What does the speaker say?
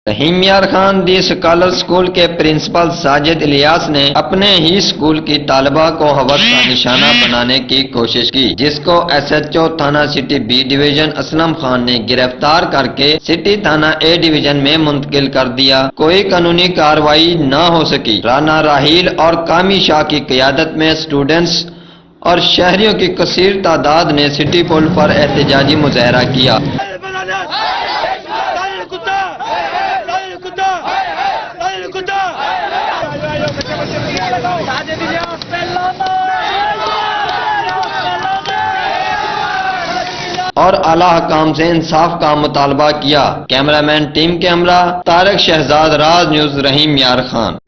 رحیم یار خان دی scholar school کے principal Sajid Ilyas نے اپنے ہی سکول کی طالبہ کو حوث کا نشانہ بنانے کی کوشش کی، جس کو ایس ایچ او تھانہ city B division Aslam Khan نے گرفتار کر کے سٹی تھانہ اے ڈویژن میں منتقل کر دیا۔ کوئی قانونی کارروائی نہ ہو سکی۔ رانا راہیل اور کامی شاہ کی قیادت میں اسٹوڈنٹس اور شہریوں کی کثیر تعداد نے سٹی پل پر احتجاجی مظاہرہ کیا۔ اور اعلیٰ حکام سے انصاف کا مطالبہ کیا۔ کیمرہ مین ٹیم کے ہمراہ طارق شہزاد، راز نیوز، رحیم یار خان۔